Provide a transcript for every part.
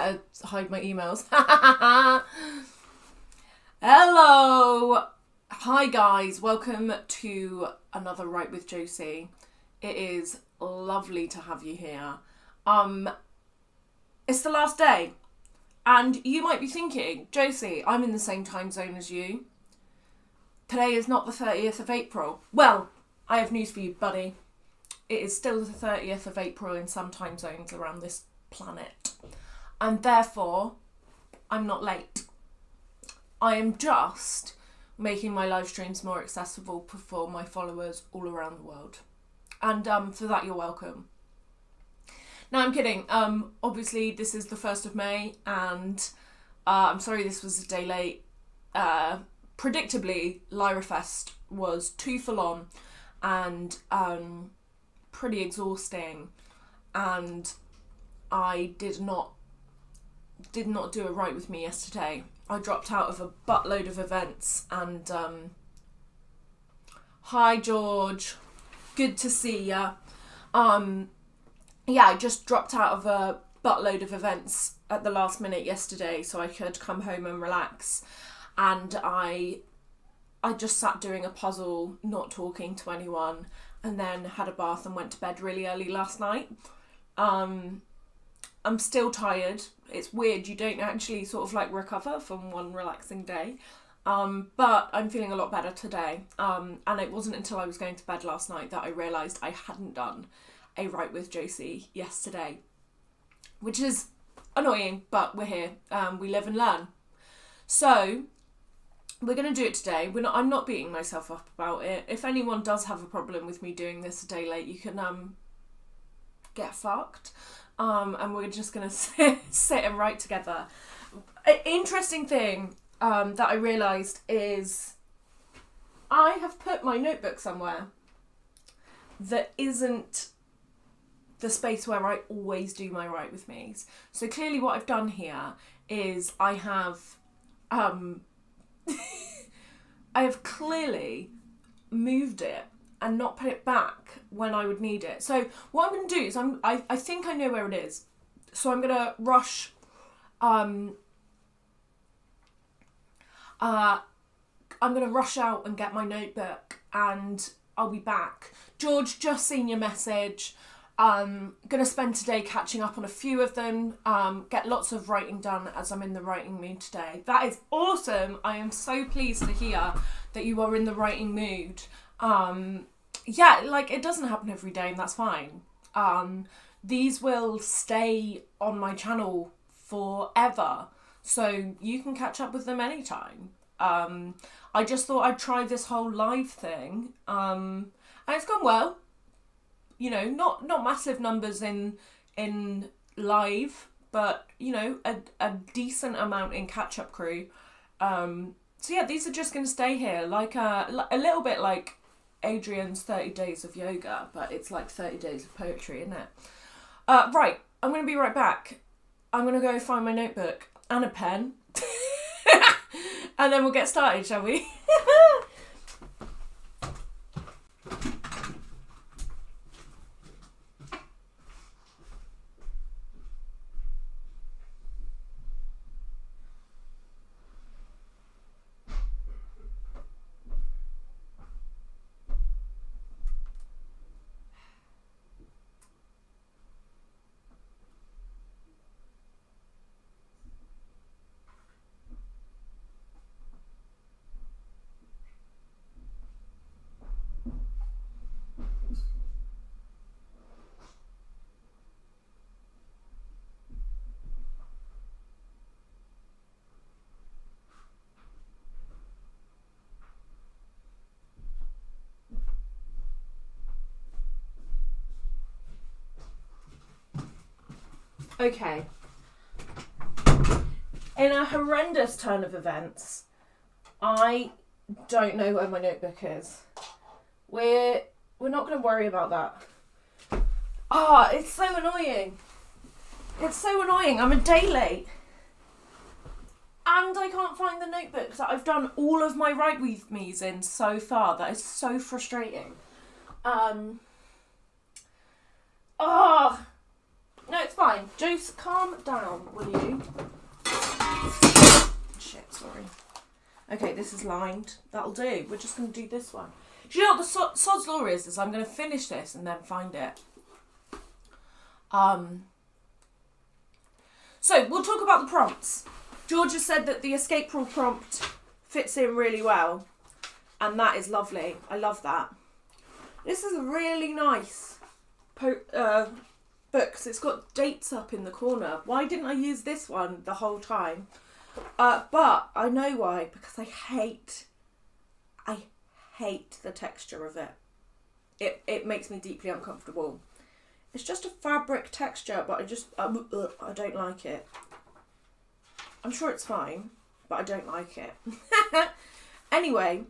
better hide my emails. Hello! Hi guys, welcome to another Write with Josie. It is lovely to have you here. It's the last day, and you might be thinking, Josie, I'm in the same time zone as you. Today is not the 30th of April. Well, I have news for you, buddy. It is still the 30th of April in some time zones around this planet. And therefore, I'm not late. I am just making my live streams more accessible for my followers all around the world. And for that, you're welcome. No, I'm kidding. Obviously, this is the 1st of May, and I'm sorry this was a day late. Predictably, Lyra Fest was too full on and pretty exhausting, and I did not do a Write with me yesterday. I dropped out of a buttload of events, and hi George, good to see ya. Yeah, I just dropped out of a buttload of events at the last minute yesterday so I could come home and relax, and I just sat doing a puzzle, not talking to anyone, and then had a bath and went to bed really early last night. I'm still tired. It's weird, you don't actually sort of like recover from one relaxing day. But I'm feeling a lot better today. And it wasn't until I was going to bed last night that I realised I hadn't done a Write with Josie yesterday, which is annoying, but we're here. We live and learn. So we're going to do it today. I'm not beating myself up about it. If anyone does have a problem with me doing this a day late, you can get fucked. And we're just going to sit and write together. An interesting thing that I realised is I have put my notebook somewhere that isn't the space where I always do my Write with me's. So clearly what I've done here is I have clearly moved it and not put it back when I would need it. So what I'm going to do is I think I know where it is. So I'm going to rush. I'm going to rush out and get my notebook, and I'll be back. George, just seen your message. Going to spend today catching up on a few of them. Get lots of writing done as I'm in the writing mood today. That is awesome. I am so pleased to hear that you are in the writing mood. Yeah, like it doesn't happen every day, and that's fine. These will stay on my channel forever, so you can catch up with them anytime. I just thought I'd try this whole live thing, and it's gone well. You know, not massive numbers in live, but you know, a decent amount in catch-up crew. So yeah, these are just going to stay here, like a little bit like Adrian's 30 days of yoga, but it's like 30 days of poetry, isn't it? Right, I'm going to be right back. I'm going to go find my notebook and a pen, and then we'll get started, shall we? Okay. In a horrendous turn of events, I don't know where my notebook is. We're not going to worry about that. It's so annoying. It's so annoying. I'm a day late. And I can't find the notebook that I've done all of my Write with me's in so far. That is so frustrating. No, it's fine. Josie, calm down, will you? Shit, sorry. Okay, this is lined. That'll do. We're just going to do this one. Do you know what the sod's law is I'm going to finish this and then find it. So, we'll talk about the prompts. Georgia said that the escape rule prompt fits in really well. And that is lovely. I love that. This is a really nice book because it's got dates up in the corner. Why didn't I use this one the whole time? But I know why, because I hate the texture of it. It makes me deeply uncomfortable. It's just a fabric texture, but I don't like it. I'm sure it's fine, but I don't like it. Anyway.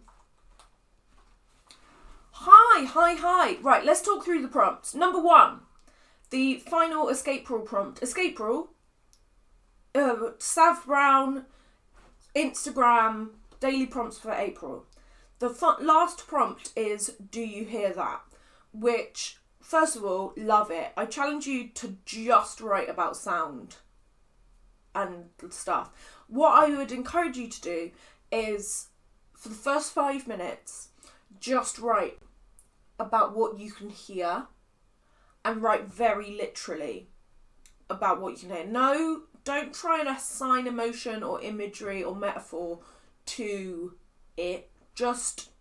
Hi. Right, let's talk through the prompts. Number 1, the final escape rule prompt. Escape rule. Sav Brown, Instagram, daily prompts for April. The last prompt is, do you hear that? Which, first of all, love it. I challenge you to just write about sound and stuff. What I would encourage you to do is, for the first 5 minutes, just write about what you can hear and write very literally about what you can hear. No, don't try and assign emotion or imagery or metaphor to it. Just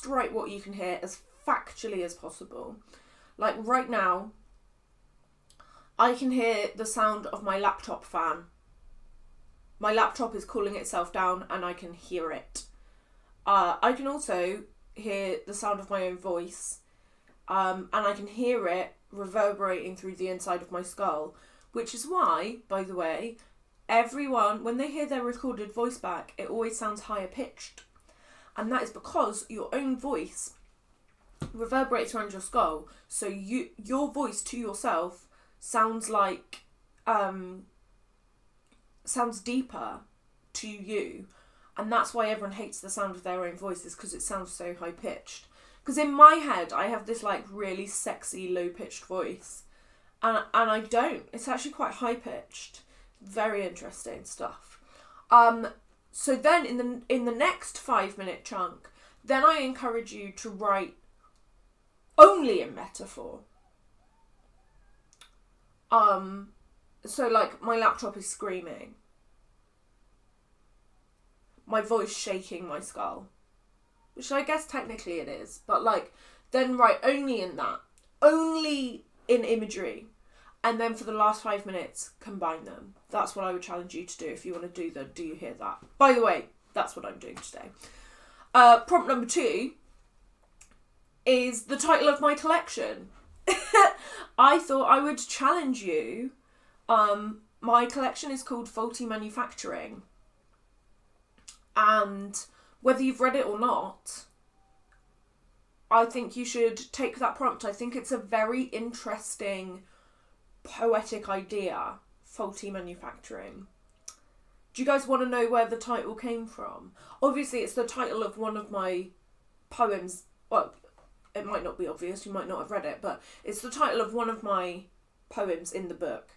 write what you can hear as factually as possible. Like right now, I can hear the sound of my laptop fan. My laptop is cooling itself down and I can hear it. I can also hear the sound of my own voice, and I can hear it reverberating through the inside of my skull, which is why, by the way, everyone, when they hear their recorded voice back, it always sounds higher pitched. And that is because your own voice reverberates around your skull, so your voice to yourself sounds like, sounds deeper to you. And that's why everyone hates the sound of their own voices, because it sounds so high-pitched. Because in my head, I have this like really sexy, low-pitched voice. And I don't. It's actually quite high-pitched. Very interesting stuff. So then in the next 5-minute chunk, then I encourage you to write only in metaphor. So like, my laptop is screaming. My voice shaking my skull. Which I guess technically it is. But like, then write only in that. Only in imagery. And then for the last 5 minutes, combine them. That's what I would challenge you to do if you want to do the do you hear that. By the way, that's what I'm doing today. Prompt number 2 is the title of my collection. I thought I would challenge you. My collection is called Faulty Manufacturing. And whether you've read it or not, I think you should take that prompt. I think it's a very interesting, poetic idea, faulty manufacturing. Do you guys want to know where the title came from? Obviously, it's the title of one of my poems. Well, it might not be obvious, you might not have read it, but it's the title of one of my poems in the book.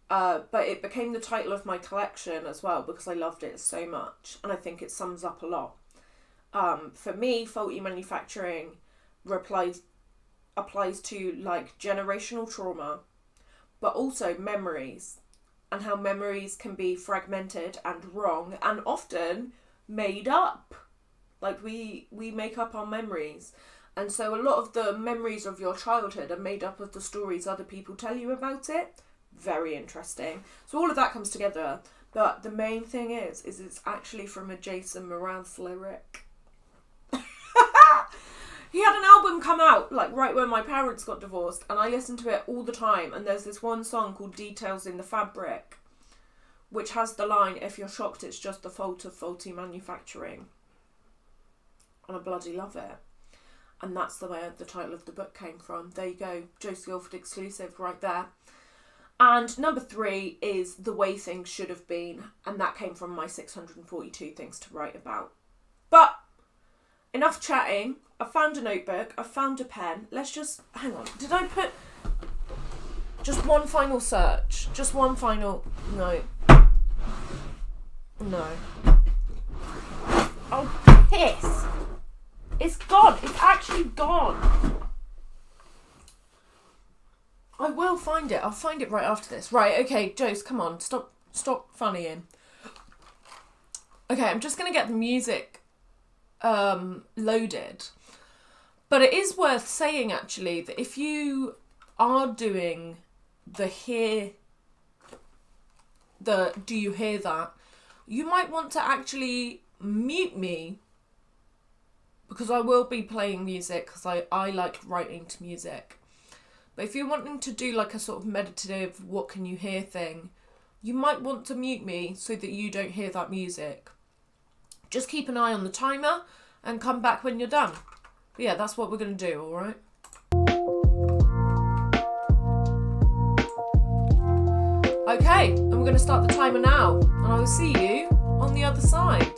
But it became the title of my collection as well because I loved it so much, and I think it sums up a lot. For me, faulty manufacturing applies to like generational trauma, but also memories, and how memories can be fragmented and wrong and often made up. Like we make up our memories. And so a lot of the memories of your childhood are made up of the stories other people tell you about it. Very interesting. So all of that comes together. But the main thing is it's actually from a Jason Mraz lyric. He had an album come out, like, right when my parents got divorced, and I listened to it all the time, and there's this one song called Details in the Fabric, which has the line, if you're shocked, it's just the fault of faulty manufacturing. And I bloody love it. And that's where the title of the book came from. There you go, Josie Guilford exclusive right there. And number 3 is The Way Things Should Have Been, and that came from my 642 things to write about. But enough chatting. I found a notebook, I found a pen. Let's just, hang on, did I put Just one final search. Just one final... No. No. Oh, piss. It's gone. It's actually gone. I will find it. I'll find it right after this. Right, okay, Jose, come on. Stop funnying. Okay, I'm just going to get the music loaded. But it is worth saying, actually, that if you are doing the do you hear that, you might want to actually mute me, because I will be playing music, because I like writing to music. But if you're wanting to do like a sort of meditative what can you hear thing, you might want to mute me so that you don't hear that music. Just keep an eye on the timer and come back when you're done. But yeah, that's what we're going to do, alright? Okay, and we're going to start the timer now, and I will see you on the other side.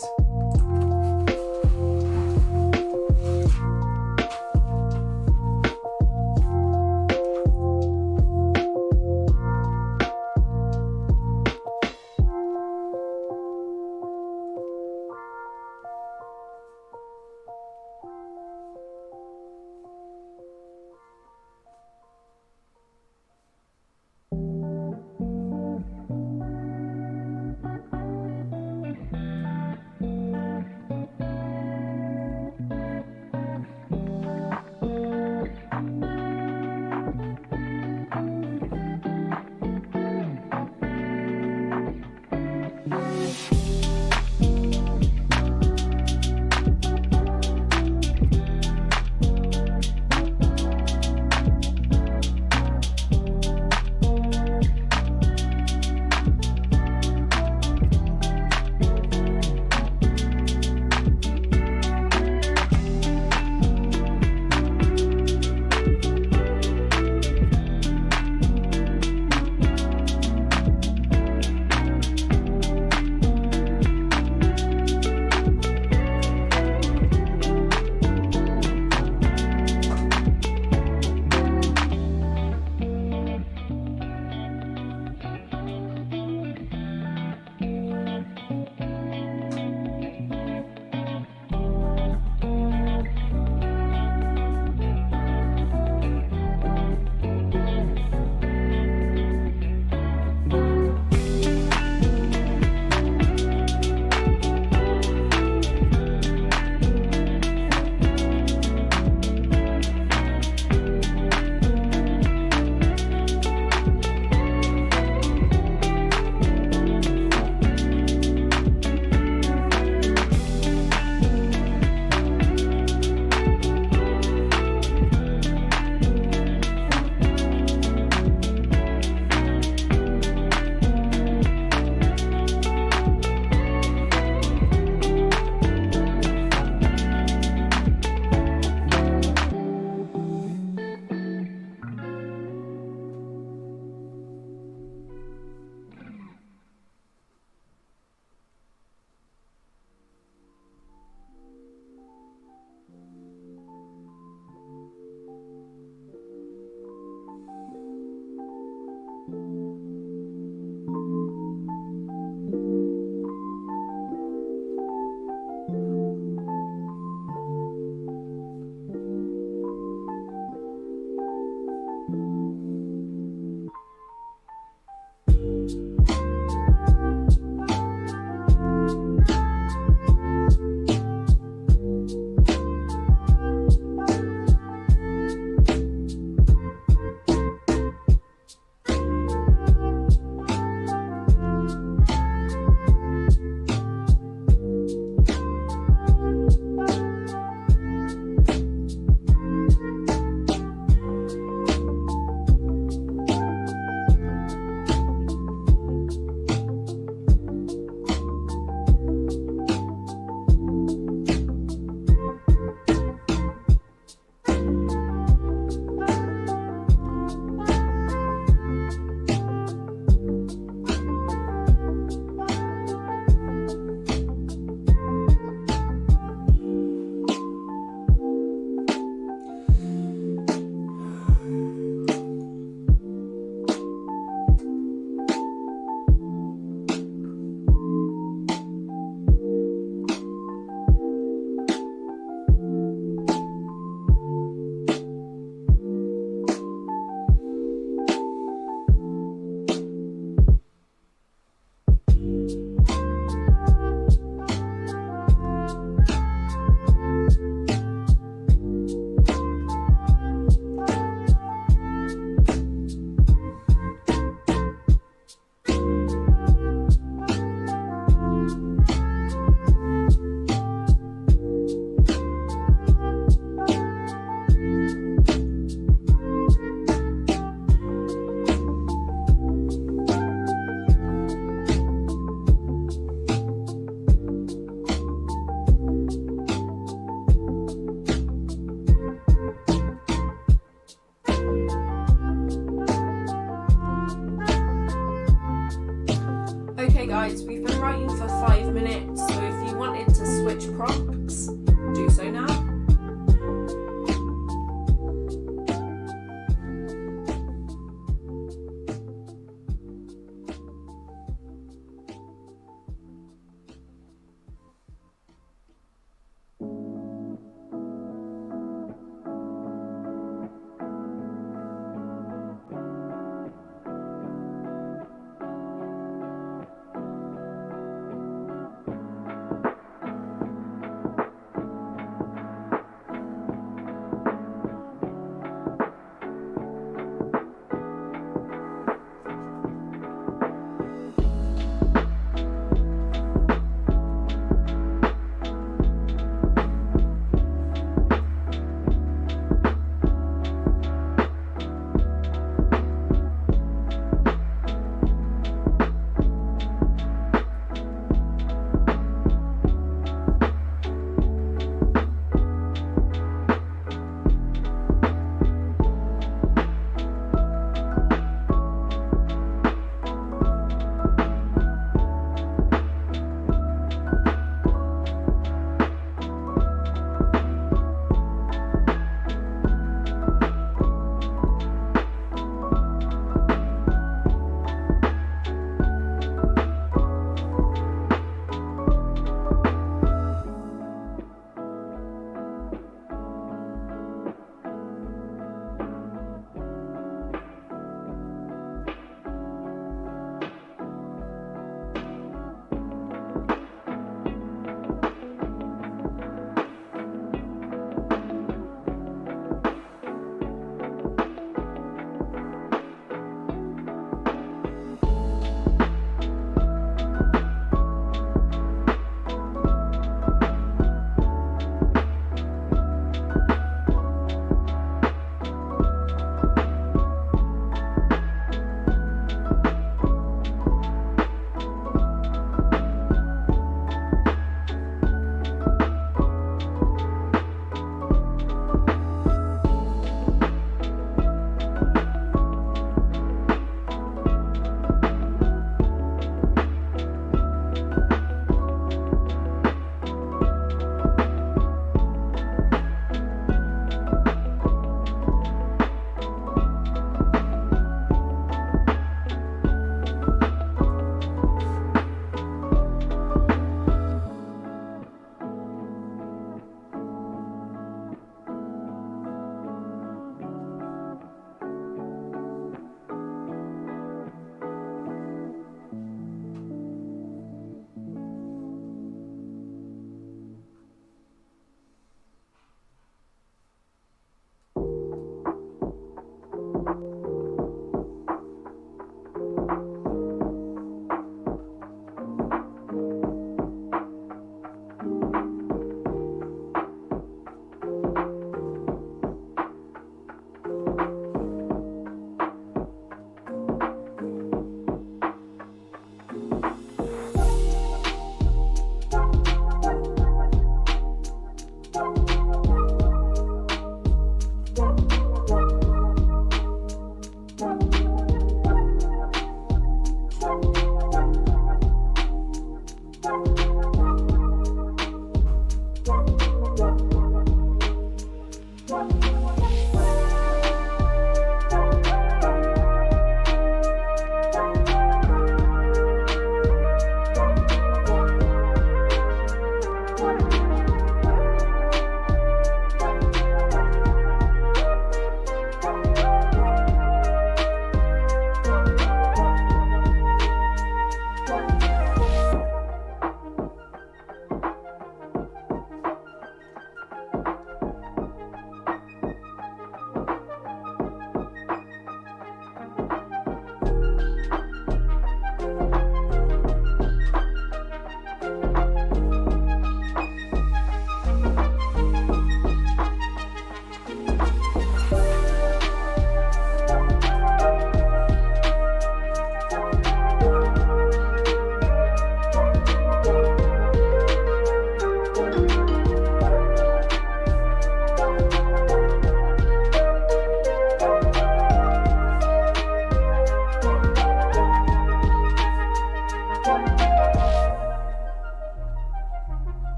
Okay guys, we've been writing for 5 minutes, so if you wanted to switch prompts, do so now.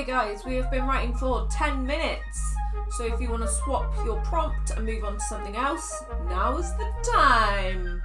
Okay guys, we have been writing for 10 minutes. So if you want to swap your prompt and move on to something else, now is the time.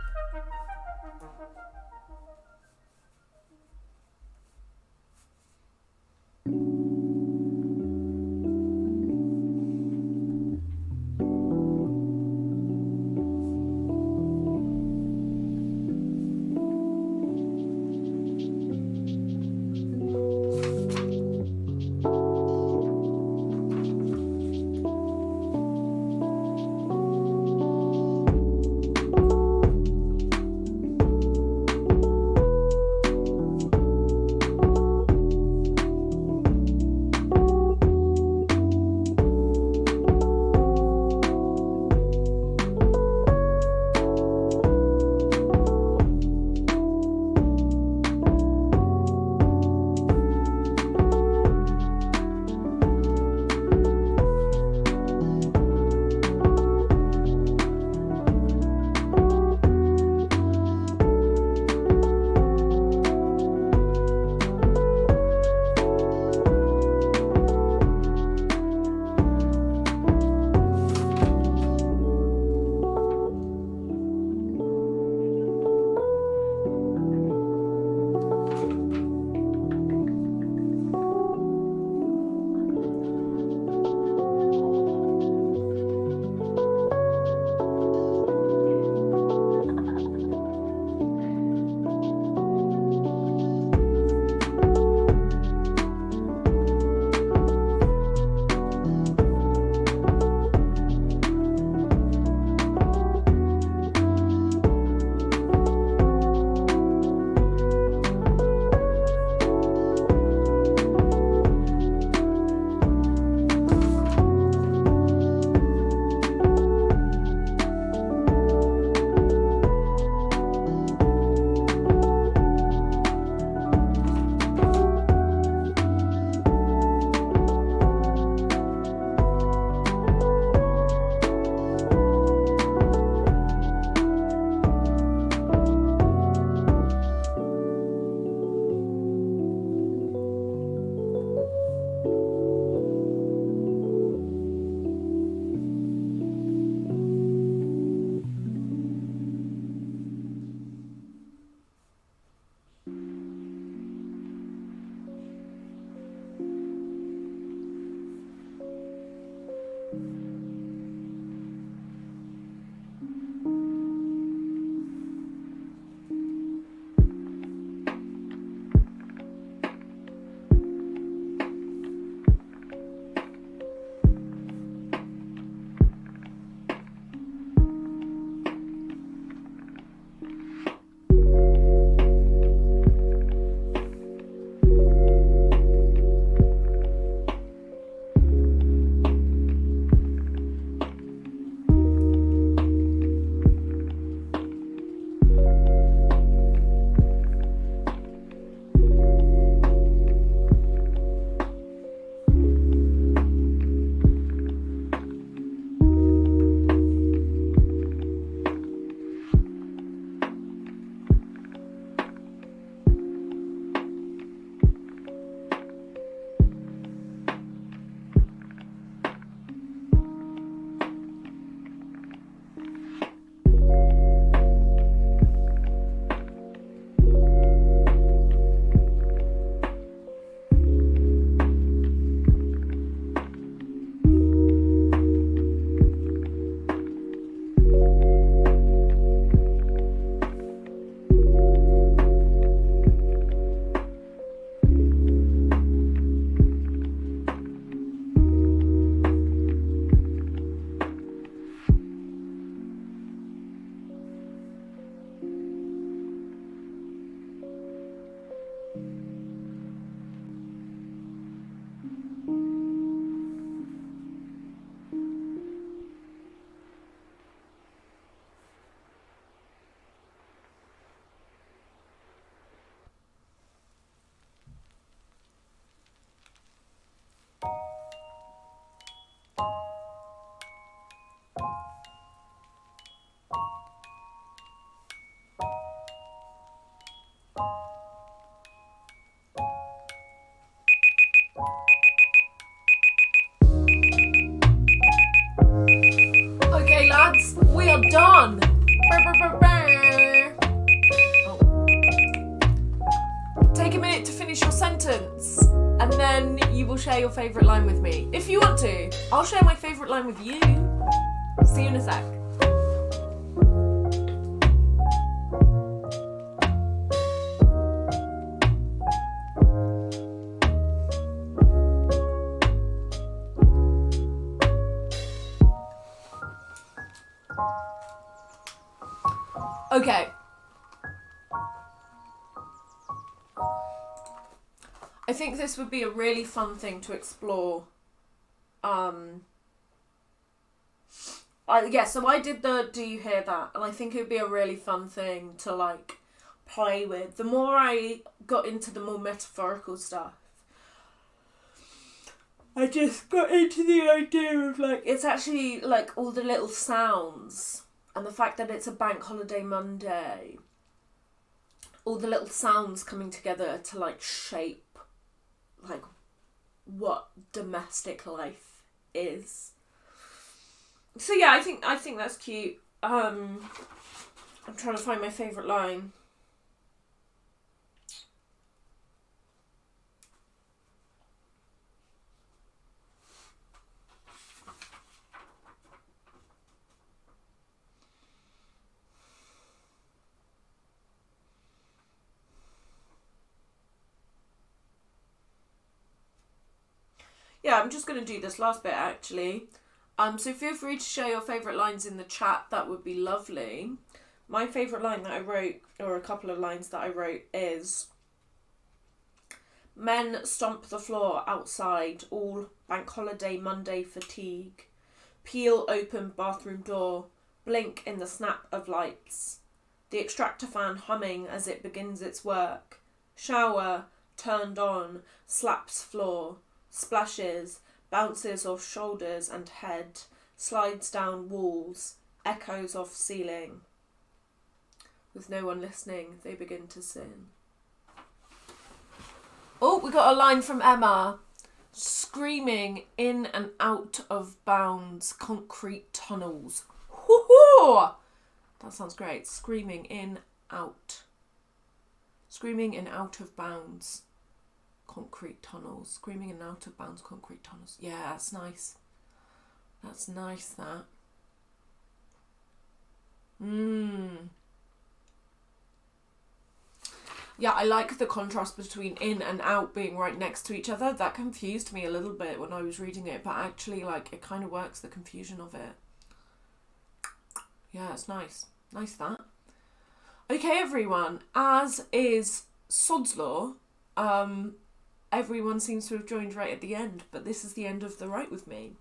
sentence, and then you will share your favourite line with me. If you want to, I'll share my favourite line with you. See you in a sec. Okay. I think this would be a really fun thing to explore. So I did the Do You Hear That? And I think it would be a really fun thing to like play with. The more I got into the more metaphorical stuff, I just got into the idea of like, it's actually like all the little sounds and the fact that it's a bank holiday Monday. All the little sounds coming together to like shape like what domestic life is. So yeah, I think that's cute. I'm trying to find my favourite line. Yeah, I'm just going to do this last bit actually. So feel free to share your favourite lines in the chat, that would be lovely. My favourite line that I wrote, or a couple of lines that I wrote, is men stomp the floor outside, all bank holiday Monday fatigue. Peel open bathroom door, blink in the snap of lights. The extractor fan humming as it begins its work. Shower, turned on, slaps floor, splashes, bounces off shoulders and head, slides down walls, echoes off ceiling. With no one listening, they begin to sing. Oh, we got a line from Emma. Screaming in and out of bounds, concrete tunnels. Hoo-hoo! That sounds great. Screaming in, out. Screaming in out of bounds. Concrete tunnels. Screaming in out of bounds, concrete tunnels. Yeah, that's nice. That's nice, that. Yeah, I like the contrast between in and out being right next to each other. That confused me a little bit when I was reading it, but actually, like, it kind of works, the confusion of it. Yeah, it's nice. Nice, that. Okay, everyone. As is Sod's Law, everyone seems to have joined right at the end, but this is the end of the Write With Me.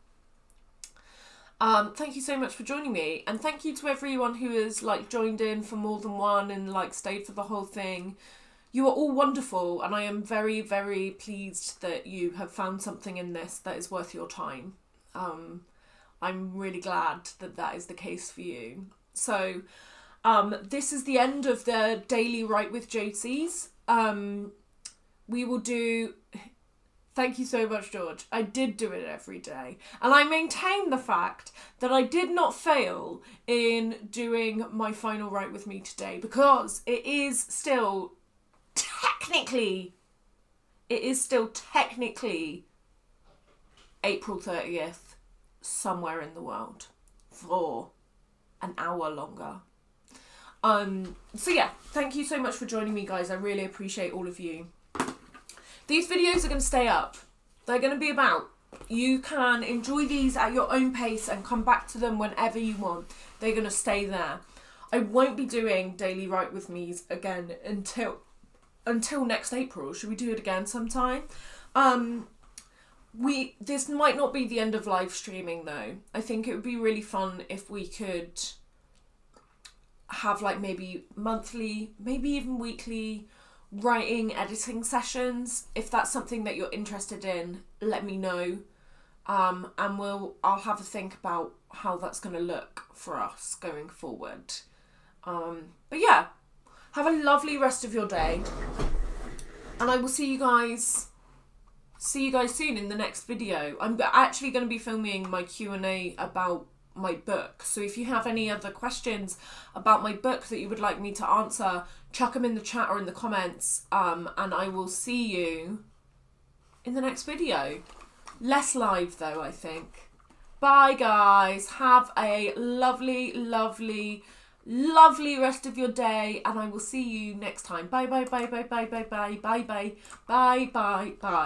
Thank you so much for joining me, and thank you to everyone who has like joined in for more than one and like stayed for the whole thing. You are all wonderful, and I am very, very pleased that you have found something in this that is worth your time. I'm really glad that that is the case for you. So this is the end of the daily Write with Josies. We will do... Thank you so much, George. I did do it every day. And I maintain the fact that I did not fail in doing my final Write With Me today, because it is still technically April 30th somewhere in the world for an hour longer. So yeah, thank you so much for joining me, guys. I really appreciate all of you. These videos are going to stay up. They're going to be about. You can enjoy these at your own pace and come back to them whenever you want. They're going to stay there. I won't be doing daily Write With Me's again until next April. Should we do it again sometime? This might not be the end of live streaming though. I think it would be really fun if we could have like maybe monthly, maybe even weekly writing, editing sessions. If that's something that you're interested in, let me know. And I'll have a think about how that's going to look for us going forward. But yeah, have a lovely rest of your day. And I will see you guys soon in the next video. I'm actually going to be filming my Q&A about my book. So if you have any other questions about my book that you would like me to answer, chuck them in the chat or in the comments. And I will see you in the next video. Less live though, I think. Bye guys. Have a lovely, lovely, lovely rest of your day, and I will see you next time. Bye bye bye bye bye bye bye bye bye bye bye bye bye.